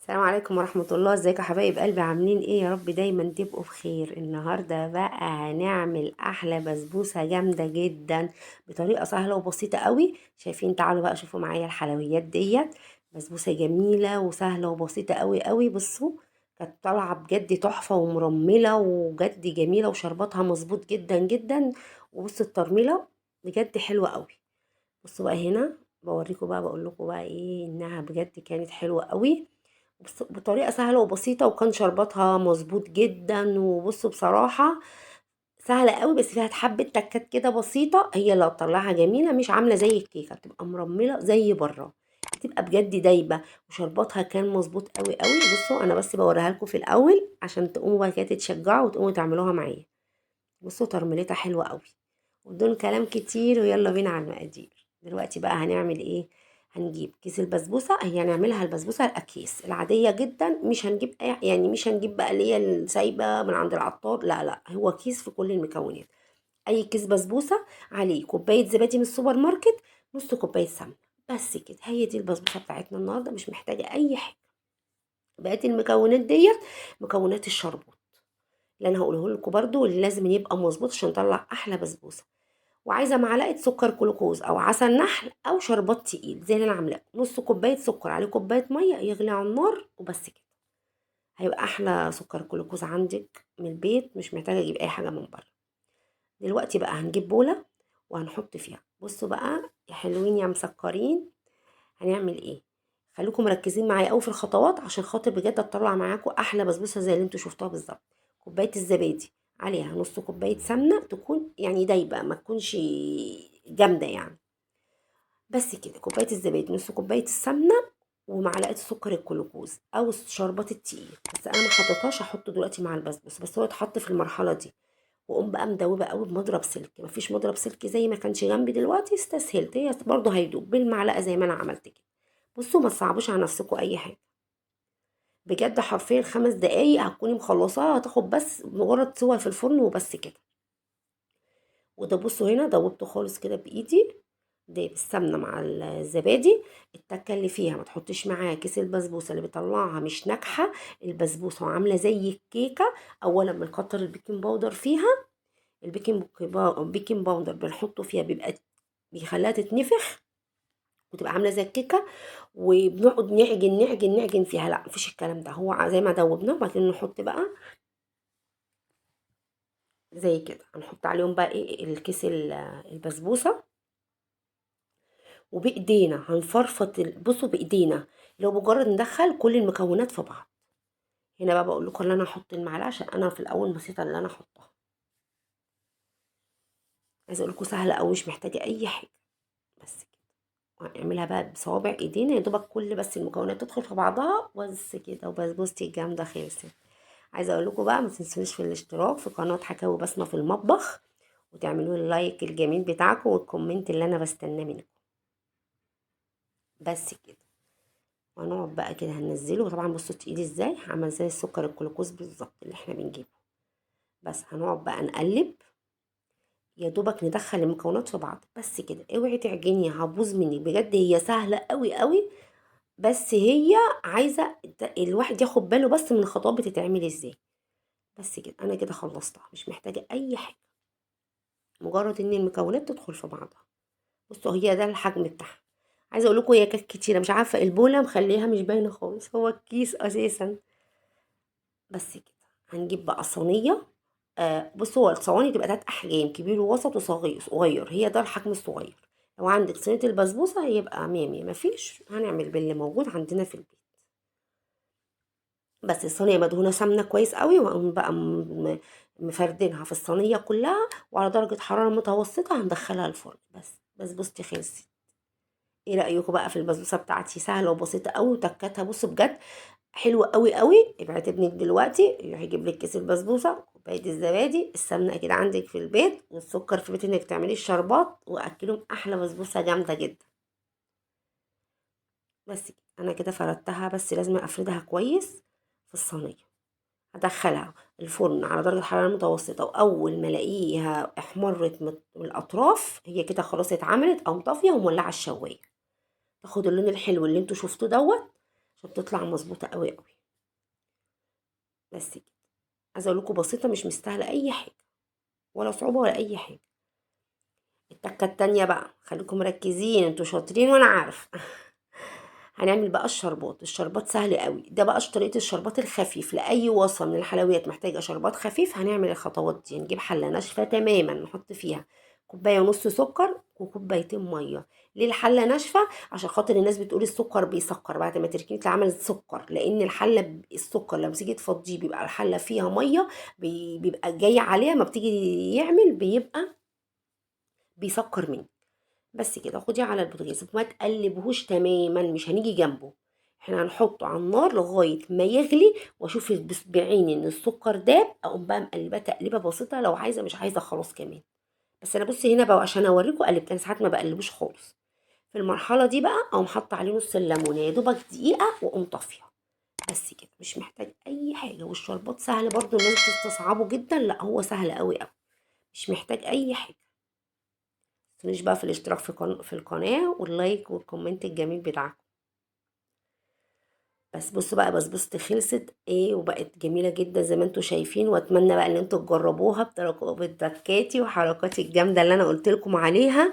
السلام عليكم ورحمة الله. ازيكم يا حبايب قلبي؟ عاملين ايه؟ يا رب دايما تبقوا بخير. النهاردة بقى هنعمل احلى بسبوسة جامدة جدا بطريقة سهلة وبسيطة قوي. شايفين؟ تعالوا بقى شوفوا معايا الحلويات ديت. بسبوسة جميلة وسهلة وبسيطة قوي قوي. بصوا، كانت طالعة بجد تحفة ومرملة وجد جميلة وشرباتها مظبوط جدا جدا. وبصوا الترميلة بجد حلوة قوي. بصوا بقى هنا بوريكم بقى، بقول لكم بقى ايه، انها بجد كانت حلوة قوي بطريقة سهلة وبسيطة، وكان شرباتها مظبوط جدا. وبصوا بصراحة سهلة قوي، بس فيها حبة تكات كده بسيطة هي اللي هتطلعها جميلة. مش عاملة زي الكيكة بتبقى مرملة زي بره، بتبقى بجد دايبة. وشرباتها كان مظبوط قوي قوي. بصوا انا بس بوريها لكم في الاول عشان تقوموا بقى كده تتشجعوا وتقوموا تعملوها معايا. بصوا ترميلتها حلوة قوي. وبدون كلام كتير ويلا بينا على المقادير. دلوقتي بقى هنعمل ايه؟ هنجيب كيس البسبوسه، هي هنعملها البسبوسه الاكياس العاديه جدا. مش هنجيب يعني مش هنجيب بقى اللي هي السايبه من عند العطار، لا لا، هو كيس في كل المكونات. اي كيس بسبوسه عليه كوبايه زبادي من السوبر ماركت، نص كوبايه سمنه. بس كده، هي دي البسبوسه بتاعتنا النهارده، مش محتاجه اي حاجه. بقيت المكونات ديت مكونات الشربات اللي انا هقوله لكم برضو، اللي لازم يبقى مظبوط عشان نطلع احلى بسبوسه. وعايزه معلقه سكر جلوكوز او عسل نحل او شربات تقيل زي اللي انا عاملاه. نص كوبايه سكر عليه كوبايه ميه يغلي على النار وبس كده. هيبقى احلى سكر جلوكوز عندك من البيت، مش محتاجه اجيب اي حاجه من بره. دلوقتي بقى هنجيب بوله وهنحط فيها. بصوا بقى يا حلوين يا مسكرين، هنعمل ايه؟ خليكم مركزين معايا قوي في الخطوات عشان خاطر بجد تطلع معاكم احلى بسبوسه زي اللي انتوا شفتوها بالظبط. كوبايه الزبادي عليها نص كوبايه سمنه، تكون يعني دايبه، ما تكونش جامده يعني. بس كده، كوبايه الزبادي نص كوبايه السمنه ومعلقه سكر الجلوكوز او الشربات التقيل. بس انا ما حطيتهاش، هحطه دلوقتي مع البسبوسه، بس هو اتحط في المرحله دي. واقوم بقى مدوبه قوي بمضرب سلك. مفيش مضرب سلك زي ما كانش جنبي دلوقتي، استسهلت، هي برضه هيدوب بالمعلقه زي ما انا عملت كده. بصوا ما تصعبوش على نفسكم اي حاجه، بجد حرفيا 5 دقايق هتكوني مخلصاها، هتاخد بس مجرد سوا في الفرن وبس كده. وده بصوا هنا دوبته خالص كده بايدي، ده بالسمنه مع الزبادي. التكه اللي فيها ما تحطيش معاها كيس البسبوسه اللي بيطلعها مش ناجحه. البسبوسه وعامله زي الكيكه، اولا بنكتر البيكنج باودر فيها. البيكنج باودر بنحطه فيها بيبقى بيخليها تتنفخ وتبقى عامله زي الكيكه. وبنقعد نعجن نعجن نعجن فيها، لا مفيش الكلام ده، هو زي ما دوبنا وبعدين نحط بقى زي كده. هنحط عليهم بقى ايه الكيس البسبوسه، وبايدينا هنفرفط بصوا بايدينا، لو مجرد ندخل كل المكونات في بعض. هنا بقى بقول لكم ان انا هحط المعلقه عشان انا في الاول نسيت اللي انا احطها. عايزه اقول لكم سهله قوي، مش محتاجه اي حاجه. بس كده، وهنعملها بقى بصوابع ايدينا يا دوبك كل بس المكونات تدخل في بعضها بس كده، وبسبوستي الجامده خلصت. عايزه اقول لكم بقى ما تنسونيش في الاشتراك في قناه حكاوي بسمه في المطبخ، وتعملوا لي اللايك الجميل بتاعكم والكومنت اللي انا بستناه منكم. بس كده، وهنقعد بقى كده هننزله. وطبعا بصوا تقيل ازاي، عمل زي السكر الجلوكوز بالظبط اللي احنا بنجيبه. بس هنقعد بقى نقلب يا دوبك ندخل المكونات في بعض بس كده. اوعي تعجني هتبوظ منك، بجد هي سهله قوي قوي. بس هي عايزه الواحد ياخد باله بس من الخطوات بتتعمل ازاي. بس كده انا كده خلصتها، مش محتاجه اي حاجه، مجرد ان المكونات تدخل في بعضها. بصوا هي ده الحجم بتاعها. عايزه اقول لكم هي كانت كتيره، مش عارفه البوله مخليها مش باينه خالص، هو الكيس اساسا. بس كده، هنجيب بقى صينيه. بصوا هو الصواني تبقى 3 احجام، كبير ووسط وصغير صغير، هي ده الحجم الصغير. لو عندك صينيه البسبوسه هيبقى مية مية، مفيش هنعمل باللي موجود عندنا في البيت. بس الصينيه مدهونه سمنه كويس قوي، واقوم بقى مفردينها في الصينيه كلها، وعلى درجه حراره متوسطه هندخلها الفرن. بس بسبوستي خلصت. ايه رايكم بقى في البسبوسه بتاعتي؟ سهله وبسيطه قوي، وتكاتها بصوا بجد حلوه قوي قوي. ابعت ابنك دلوقتي يروح يجيب لك كيس البسبوسه، كوبايه الزبادي، السمنه اكيد عندك في البيت، والسكر في بيت انك تعملي الشربات، واكلهم احلى بسبوسه جامده جدا. بس كده انا كده فردتها، بس لازم افردها كويس في الصينيه. هدخلها الفرن على درجة حرارة متوسطة، وأول ما ألاقيها احمرت من الأطراف هي كده خلاص اتعملت، أو طافية ومولعة الشواية. تاخد اللون الحلو اللي انتوا شفتوه دوت، وبتطلع مظبوطه قوي قوي. بس كده. عايزه اقول لكم بسيطه، مش مستاهله اي حاجه ولا صعوبه ولا اي حاجه. التكه التانية بقى، خليكم مركزين، انتوا شاطرين وانا عارف. هنعمل بقى الشربات. الشربات سهل قوي، ده بقى طريقه الشربات الخفيف لاي وصفه من الحلويات محتاجه شربات خفيف. هنعمل الخطوات دي. نجيب حله ناشفه تماما، نحط فيها كوبايه ونص سكر وكوبايتين ميه. ليه الحله ناشفه؟ عشان خاطر الناس بتقول السكر بيسكر بعد ما تركنيه عمل سكر، لان الحله السكر لما تيجي تفضيه بيبقى الحله فيها ميه، بيبقى جاي عليها، ما بتيجي يعمل بيبقى بيسكر منك. بس كده. خديه على البوتاجاز وما تقلبهوش تماما، مش هنيجي جنبه. احنا هنحطه على النار لغايه ما يغلي، واشوف بعيني ان السكر داب، اقوم بقى مقلباه تقليبه بسيطه، لو عايزه مش عايزه خلاص كمان. بس انا بصي هنا بقى عشان اوريكم قلبت، انا ساعات ما بقلبوش خالص. في المرحله دي بقى اقوم حاطه عليه نص الليمونه يا دوبك دقيقه واقوم طافيه. بس كده، مش محتاج اي حاجه. والشربات سهل برضو، الناس بتستصعبه جدا، لا هو سهل قوي قوي، مش محتاج اي حاجه. متنسوش بقى في الاشتراك في القناة واللايك والكومنت الجميل بتاعكم. بس بصوا بقى، بسبوستي خلصت ايه وبقت جميلة جدا زي ما انتوا شايفين، واتمنى بقى ان انتوا تجربوها بتركاتي وحركاتي الجامدة اللي انا قلت لكم عليها.